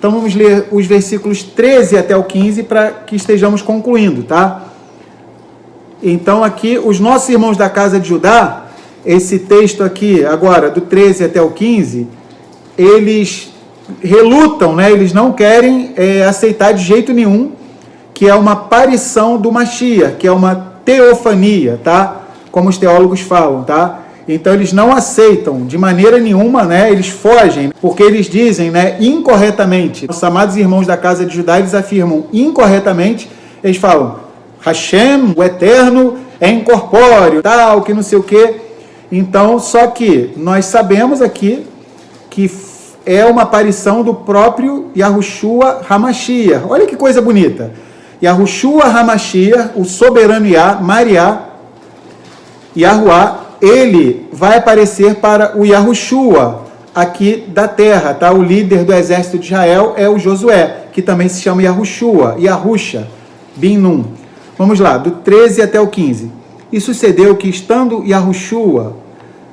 Então vamos ler os versículos 13 até o 15 para que estejamos concluindo, tá? Então aqui, os nossos irmãos da casa de Judá, esse texto aqui, agora, do 13 até o 15, eles relutam, né? Eles não querem aceitar de jeito nenhum que é uma aparição do Mashiach, que é uma teofania, tá? Como os teólogos falam, tá? Então eles não aceitam de maneira nenhuma, né? Eles fogem, porque eles dizem, né, incorretamente. Os amados irmãos da casa de Judá, eles afirmam incorretamente, eles falam, Hashem, o Eterno, é incorpóreo, tal, que não sei o quê. Então, só que nós sabemos aqui que é uma aparição do próprio Yahushua HaMashiach. Olha que coisa bonita. Yahushua HaMashiach, o soberano Yah, Mariá, Yahuá, ele vai aparecer para o Yahushua aqui da terra, tá? O líder do exército de Israel é o Josué, que também se chama Yahushua, Yahusha, bin Nun. Vamos lá, do 13 até o 15. E sucedeu que, estando Yahushua,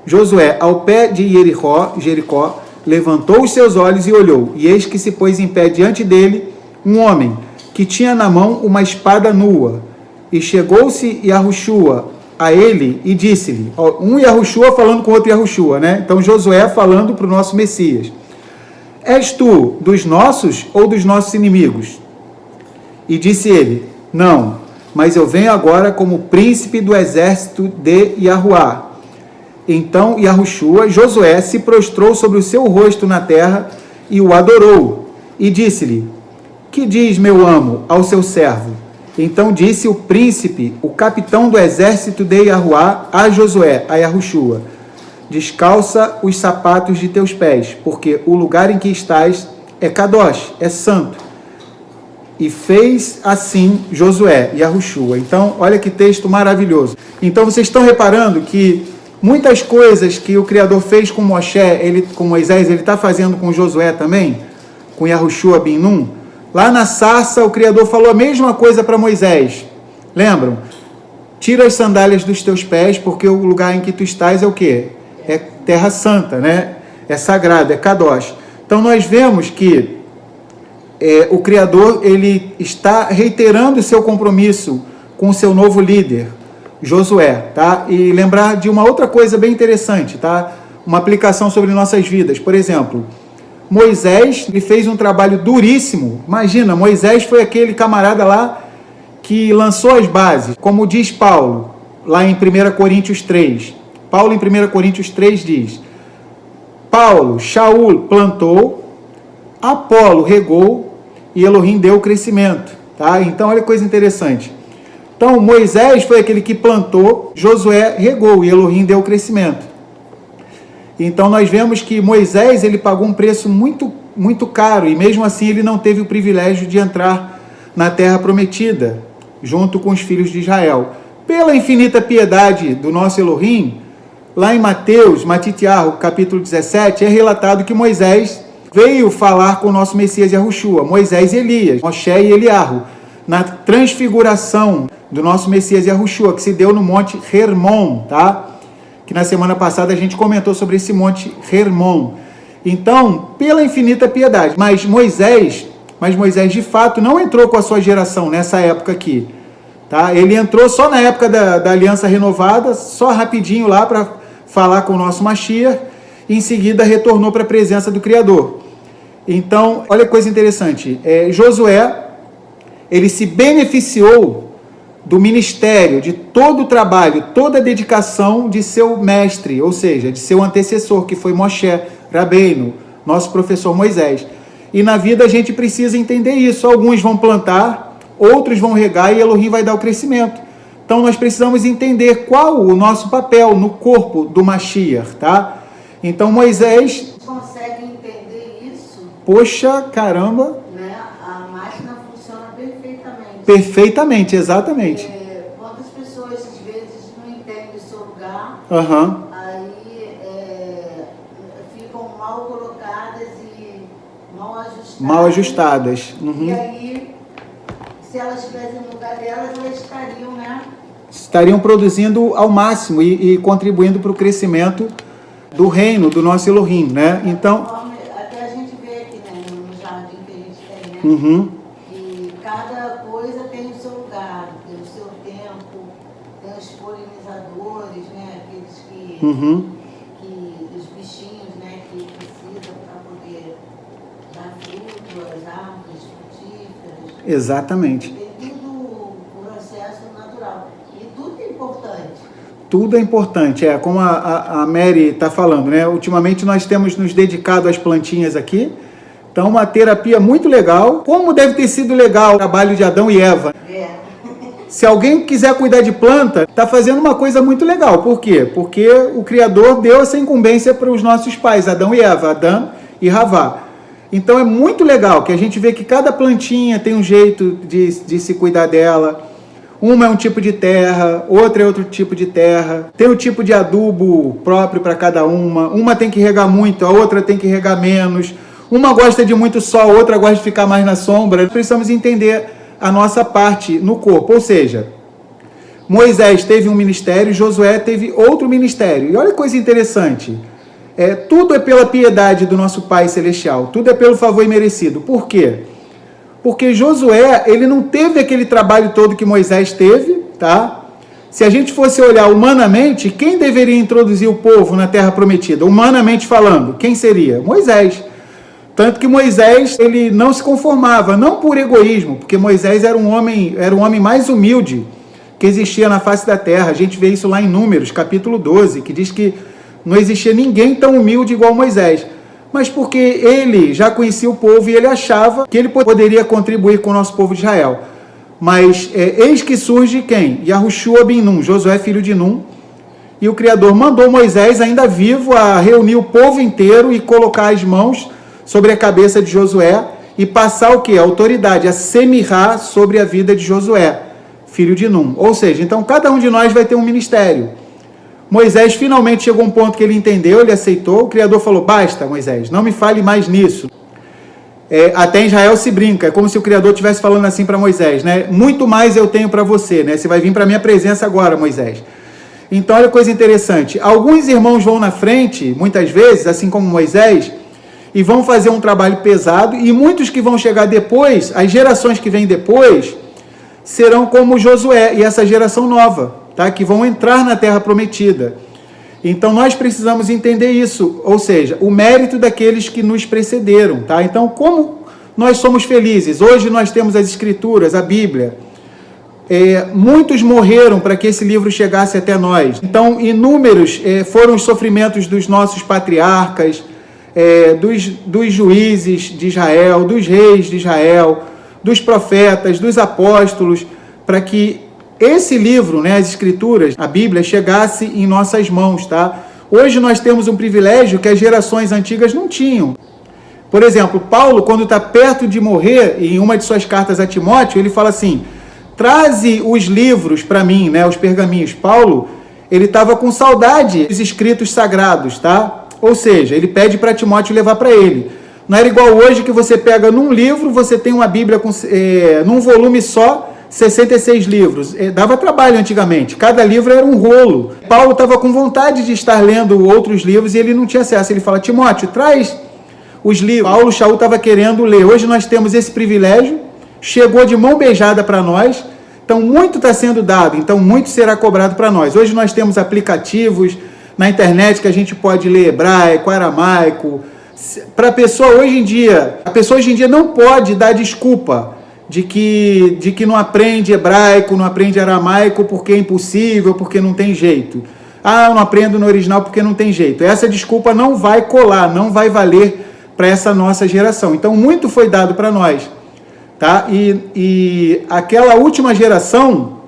Josué, ao pé de Jericó, levantou os seus olhos e olhou, e eis que se pôs em pé diante dele um homem, que tinha na mão uma espada nua. E chegou-se Yahushua a ele e disse-lhe, um Yahushua falando com outro Yahushua, né? Então Josué falando para o nosso Messias, és tu dos nossos ou dos nossos inimigos? E disse ele, não, mas eu venho agora como príncipe do exército de Yahuá. Então Yahushua, Josué, se prostrou sobre o seu rosto na terra e o adorou. E disse-lhe, que diz meu amo ao seu servo? Então disse o príncipe, o capitão do exército de Yahuá, a Josué, a Yahushua, descalça os sapatos de teus pés, porque o lugar em que estás é Kadosh, é santo. E fez assim Josué, Yahushua. Então, olha que texto maravilhoso. Então, vocês estão reparando que muitas coisas que o Criador fez com com Moisés, ele está fazendo com Josué também, com Yahushua bin Nun. Lá na sarça, o Criador falou a mesma coisa para Moisés. Lembram? Tira as sandálias dos teus pés, porque o lugar em que tu estás é o quê? É terra santa, né? É sagrado, é Kadosh. Então nós vemos que o Criador, ele está reiterando o seu compromisso com o seu novo líder, Josué, tá? E lembrar de uma outra coisa bem interessante, tá? Uma aplicação sobre nossas vidas. Por exemplo, Moisés, ele fez um trabalho duríssimo. Imagina, Moisés foi aquele camarada lá que lançou as bases. Como diz Paulo, lá em 1 Coríntios 3. Paulo, em 1 Coríntios 3, diz, Paulo, Shaul plantou, Apolo regou e Elohim deu o crescimento. Tá? Então, olha que coisa interessante. Então, Moisés foi aquele que plantou, Josué regou e Elohim deu o crescimento. Então nós vemos que Moisés, ele pagou um preço muito, muito caro, e mesmo assim ele não teve o privilégio de entrar na terra prometida, junto com os filhos de Israel. Pela infinita piedade do nosso Elohim, lá em Mateus, Matitiarro, capítulo 17, é relatado que Moisés veio falar com o nosso Messias Yahushua, Moisés e Elias, Moshe e Eliarro, na transfiguração do nosso Messias Yahushua, que se deu no monte Hermon, tá? Que na semana passada a gente comentou sobre esse monte Hermon. Então, pela infinita piedade, mas Moisés de fato não entrou com a sua geração nessa época aqui, tá? Ele entrou só na época da aliança renovada, só rapidinho lá para falar com o nosso Mashiach, e em seguida retornou para a presença do Criador. Então, olha que coisa interessante, Josué, ele se beneficiou do ministério, de todo o trabalho, toda a dedicação de seu mestre, ou seja, de seu antecessor, que foi Moshe Rabbeinu, nosso professor Moisés. E na vida a gente precisa entender isso. Alguns vão plantar, outros vão regar e Elohim vai dar o crescimento. Então nós precisamos entender qual o nosso papel no corpo do Mashiach, tá? Então Moisés... Consegue entender isso? Poxa, caramba! Né? A máquina funciona perfeitamente. Perfeitamente, exatamente. Quantas pessoas às vezes não entendem o seu lugar, aí ficam mal colocadas e mal ajustadas. Mal ajustadas. E aí, se elas estivessem no lugar delas, elas estariam, né? Estariam produzindo ao máximo e contribuindo para o crescimento do reino, do nosso Elohim, né? Então... Até a gente vê aqui, né, no jardim que a gente Uhum. E cada coisa tem o seu lugar, tem o seu tempo, tem os polinizadores, né? Aqueles que, os bichinhos, né? Que precisam para poder dar fruto, as árvores frutíferas. Exatamente. Tem tudo o processo natural. E tudo é importante. Tudo é importante, como a Mary está falando, né? Ultimamente nós temos nos dedicado às plantinhas aqui, então uma terapia muito legal. Como deve ter sido legal o trabalho de Adão e Eva. Se alguém quiser cuidar de planta, está fazendo uma coisa muito legal. Por quê? Porque o Criador deu essa incumbência para os nossos pais, Adão e Eva, Adão e Havá. Então é muito legal que a gente vê que cada plantinha tem um jeito de se cuidar dela. Uma é um tipo de terra, outra é outro tipo de terra. Tem um tipo de adubo próprio para cada uma. Uma tem que regar muito, a outra tem que regar menos. Uma gosta de muito sol, a outra gosta de ficar mais na sombra. Precisamos entender a nossa parte no corpo. Ou seja, Moisés teve um ministério, Josué teve outro ministério. E olha que coisa interessante. Tudo é pela piedade do nosso Pai Celestial. Tudo é pelo favor imerecido. Por quê? Porque Josué, ele não teve aquele trabalho todo que Moisés teve, tá? Se a gente fosse olhar humanamente, quem deveria introduzir o povo na Terra Prometida? Humanamente falando, quem seria? Moisés. Tanto que Moisés, ele não se conformava, não por egoísmo, porque Moisés era um homem mais humilde que existia na face da terra. A gente vê isso lá em Números, capítulo 12, que diz que não existia ninguém tão humilde igual Moisés. Mas porque ele já conhecia o povo e ele achava que ele poderia contribuir com o nosso povo de Israel. Mas eis que surge quem? Yahushua ben Nun, Josué filho de Nun, e o Criador mandou Moisés, ainda vivo, a reunir o povo inteiro e colocar as mãos sobre a cabeça de Josué e passar o quê? A autoridade, a semirá sobre a vida de Josué, filho de Nun. Ou seja, então cada um de nós vai ter um ministério. Moisés finalmente chegou a um ponto que ele entendeu, ele aceitou. O Criador falou, basta, Moisés, não me fale mais nisso. Até em Israel se brinca, é como se o Criador estivesse falando assim para Moisés, né? Muito mais eu tenho para você, né? Você vai vir para a minha presença agora, Moisés. Então, olha que coisa interessante. Alguns irmãos vão na frente, muitas vezes, assim como Moisés, e vão fazer um trabalho pesado, e muitos que vão chegar depois, as gerações que vêm depois, serão como Josué e essa geração nova, tá? Que vão entrar na Terra Prometida. Então nós precisamos entender isso, ou seja, o mérito daqueles que nos precederam, tá? Então, como nós somos felizes, hoje nós temos as Escrituras, a Bíblia, muitos morreram para que esse livro chegasse até nós. Então, inúmeros foram os sofrimentos dos nossos patriarcas, dos juízes de Israel, dos reis de Israel, dos profetas, dos apóstolos, para que esse livro, né, as Escrituras, a Bíblia, chegasse em nossas mãos, tá? Hoje nós temos um privilégio que as gerações antigas não tinham. Por exemplo, Paulo, quando está perto de morrer, em uma de suas cartas a Timóteo, ele fala assim, traze os livros para mim, né, os pergaminhos. Paulo, ele estava com saudade dos escritos sagrados, tá? Ou seja, ele pede para Timóteo levar para ele. Não era igual hoje que você pega num livro, você tem uma Bíblia num volume só, 66 livros. Dava trabalho antigamente. Cada livro era um rolo. Paulo estava com vontade de estar lendo outros livros e ele não tinha acesso. Ele fala, Timóteo, traz os livros. Paulo Shaul estava querendo ler. Hoje nós temos esse privilégio. Chegou de mão beijada para nós. Então, muito está sendo dado. Então, muito será cobrado para nós. Hoje nós temos aplicativos na internet que a gente pode ler hebraico, aramaico. Para a pessoa hoje em dia não pode dar desculpa de que não aprende hebraico, não aprende aramaico porque é impossível, porque não tem jeito. Ah, eu não aprendo no original porque não tem jeito. Essa desculpa não vai colar, não vai valer para essa nossa geração. Então, muito foi dado para nós. Tá? E aquela última geração,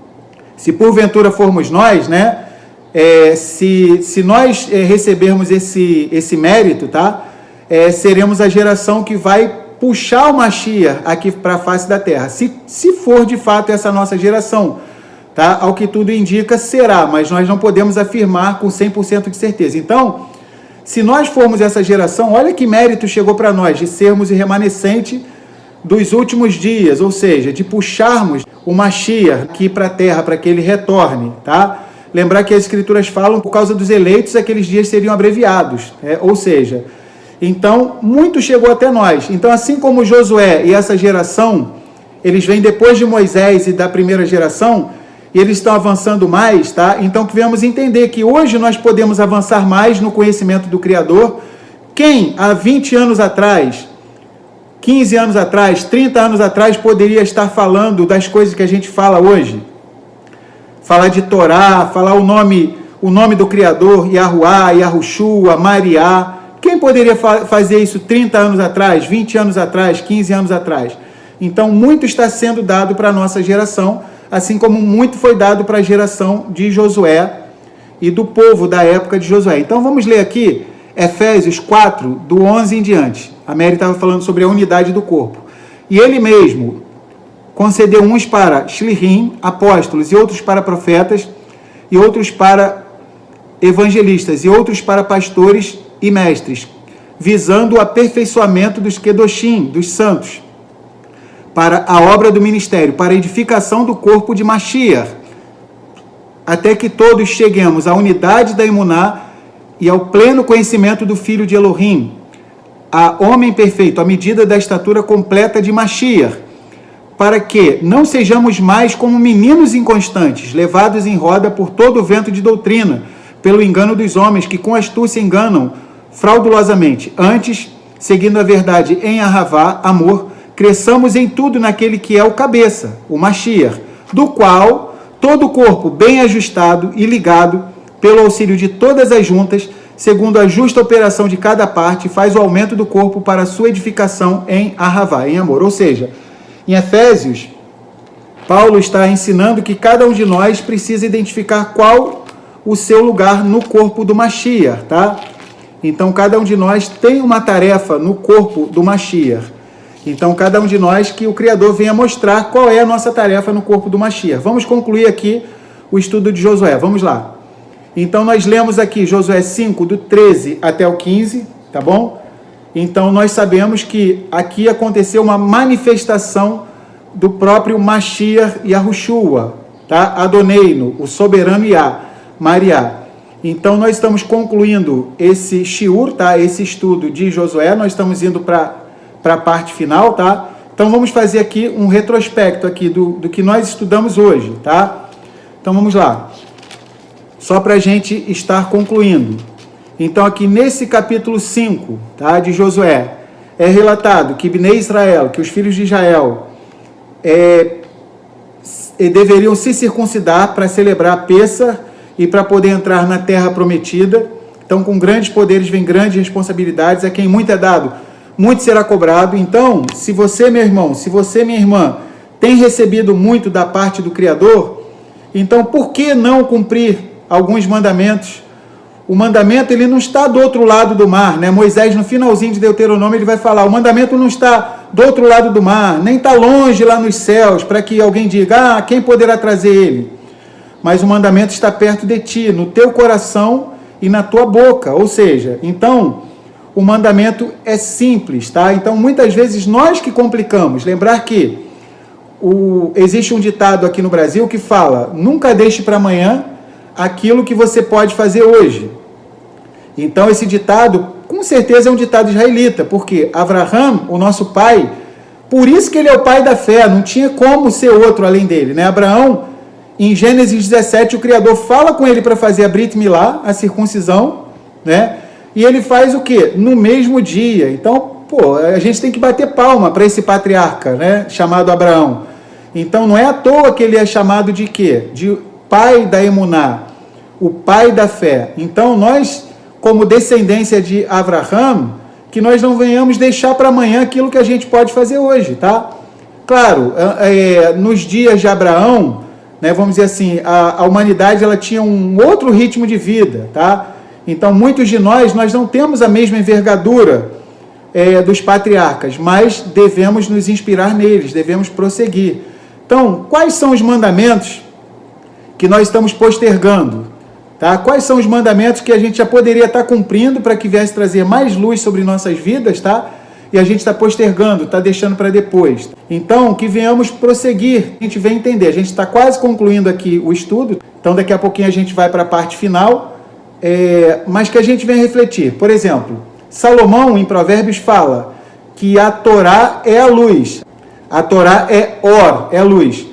se porventura formos nós, né? Se nós recebermos esse mérito, tá? Seremos a geração que vai puxar o Mashiach aqui para a face da terra, se for de fato essa nossa geração, tá? Ao que tudo indica, será, mas nós não podemos afirmar com 100% de certeza. Então, se nós formos essa geração, olha que mérito chegou para nós, de sermos o remanescente dos últimos dias, ou seja, de puxarmos o Mashiach aqui para a terra, para que ele retorne, tá? Lembrar que as Escrituras falam, por causa dos eleitos, aqueles dias seriam abreviados, ou seja, Então, muito chegou até nós. Então, assim como Josué e essa geração, eles vêm depois de Moisés e da primeira geração, e eles estão avançando mais, tá? Então, devemos entender que hoje nós podemos avançar mais no conhecimento do Criador. Quem, há 20 anos atrás, 15 anos atrás, 30 anos atrás, poderia estar falando das coisas que a gente fala hoje? Falar de Torá, falar o nome do Criador, Yahuá, Yahushua, Mariá. Quem poderia fazer isso 30 anos atrás, 20 anos atrás, 15 anos atrás? Então, muito está sendo dado para a nossa geração, assim como muito foi dado para a geração de Josué e do povo da época de Josué. Então, vamos ler aqui Efésios 4, do 11 em diante. A Mary estava falando sobre a unidade do corpo. E ele mesmo concedeu uns para Shlichim, apóstolos, e outros para profetas, e outros para evangelistas, e outros para pastores e mestres, visando o aperfeiçoamento dos Kedoshim, dos santos, para a obra do ministério, para a edificação do corpo de Mashiach, até que todos cheguemos à unidade da Emuná e ao pleno conhecimento do Filho de Elohim, a homem perfeito, à medida da estatura completa de Mashiach, para que não sejamos mais como meninos inconstantes, levados em roda por todo o vento de doutrina, pelo engano dos homens que com astúcia enganam fraudulosamente. Antes, seguindo a verdade em Ahavá, amor, cresçamos em tudo naquele que é o cabeça, o Mashiach, do qual todo o corpo bem ajustado e ligado, pelo auxílio de todas as juntas, segundo a justa operação de cada parte, faz o aumento do corpo para a sua edificação em Ahavá, em amor. Ou seja, em Efésios, Paulo está ensinando que cada um de nós precisa identificar qual o seu lugar no corpo do Mashiach, tá? Então, cada um de nós tem uma tarefa no corpo do Mashiach. Então, cada um de nós que o Criador venha mostrar qual é a nossa tarefa no corpo do Mashiach. Vamos concluir aqui o estudo de Josué. Vamos lá. Então, nós lemos aqui Josué 5, do 13 até o 15, tá bom? Então, nós sabemos que aqui aconteceu uma manifestação do próprio Mashiach Yahushua, tá? Adoneino, o soberano Yah, Mariá. Então, nós estamos concluindo esse shiur, tá? Esse estudo de Josué, nós estamos indo para a parte final, tá? Então, vamos fazer aqui um retrospecto aqui do que nós estudamos hoje, tá? Então, vamos lá. Só para a gente estar concluindo. Então, aqui nesse capítulo 5, tá, de Josué, é relatado que Bnei Israel, que os filhos de Israel, deveriam se circuncidar para celebrar a Pêssar e para poder entrar na terra prometida. Então, com grandes poderes vem grandes responsabilidades. A quem muito é dado, muito será cobrado. Então, se você, meu irmão, se você, minha irmã, tem recebido muito da parte do Criador, então por que não cumprir alguns mandamentos? O mandamento, ele não está do outro lado do mar, né? Moisés, no finalzinho de Deuteronômio, ele vai falar, o mandamento não está do outro lado do mar, nem está longe lá nos céus, para que alguém diga, quem poderá trazer ele? Mas o mandamento está perto de ti, no teu coração e na tua boca. Ou seja, então, o mandamento é simples, tá? Então, muitas vezes, nós que complicamos. Lembrar que existe um ditado aqui no Brasil que fala, nunca deixe para amanhã aquilo que você pode fazer hoje. Então, esse ditado, com certeza, é um ditado israelita, porque Abraham, o nosso pai, por isso que ele é o pai da fé, não tinha como ser outro além dele, né? Abraão, em Gênesis 17, o Criador fala com ele para fazer a Brit Milá, a circuncisão, né? E ele faz o quê? No mesmo dia. Então, a gente tem que bater palma para esse patriarca, né? Chamado Abraão. Então, não é à toa que ele é chamado de quê? De pai da Emuná, o pai da fé. Então, nós, como descendência de Abraham, que nós não venhamos deixar para amanhã aquilo que a gente pode fazer hoje, tá? Claro, nos dias de Abraão, né, vamos dizer assim, a humanidade ela tinha um outro ritmo de vida, tá? Então, muitos de nós não temos a mesma envergadura dos patriarcas, mas devemos nos inspirar neles, devemos prosseguir. Então, quais são os mandamentos que nós estamos postergando? Tá? Quais são os mandamentos que a gente já poderia estar cumprindo para que viesse trazer mais luz sobre nossas vidas, tá? E a gente está postergando, está deixando para depois. Então, que venhamos prosseguir, a gente vem entender. A gente está quase concluindo aqui o estudo, então daqui a pouquinho a gente vai para a parte final, mas que a gente venha refletir. Por exemplo, Salomão, em Provérbios, fala que a Torá é a luz. A Torá é or, é luz.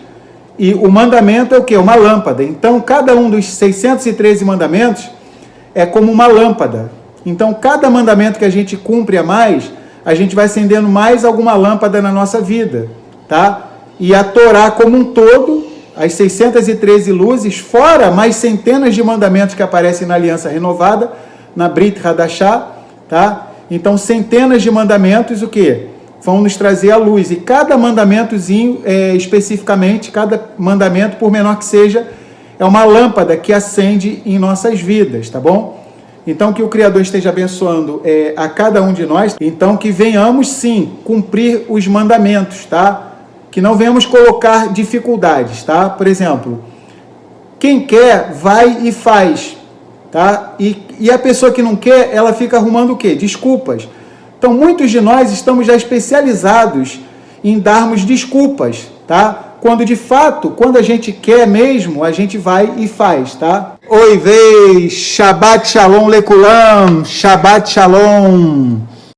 E o mandamento é o quê? Uma lâmpada. Então, cada um dos 613 mandamentos é como uma lâmpada. Então, cada mandamento que a gente cumpre a mais, a gente vai acendendo mais alguma lâmpada na nossa vida, tá? E a Torá como um todo, as 613 luzes, fora mais centenas de mandamentos que aparecem na Aliança Renovada, na Brit Hadashah, tá? Então, centenas de mandamentos, o quê? Vão nos trazer a luz. E cada mandamentozinho, especificamente, cada mandamento, por menor que seja, é uma lâmpada que acende em nossas vidas, tá bom? Então, que o Criador esteja abençoando a cada um de nós. Então, que venhamos, sim, cumprir os mandamentos, tá? Que não venhamos colocar dificuldades, tá? Por exemplo, quem quer, vai e faz, tá? E a pessoa que não quer, ela fica arrumando o quê? Desculpas. Então, muitos de nós estamos já especializados em darmos desculpas, tá? Quando, de fato, quando a gente quer mesmo, a gente vai e faz, tá? Oi, vez, Shabbat Shalom Lekulam, Shabbat Shalom.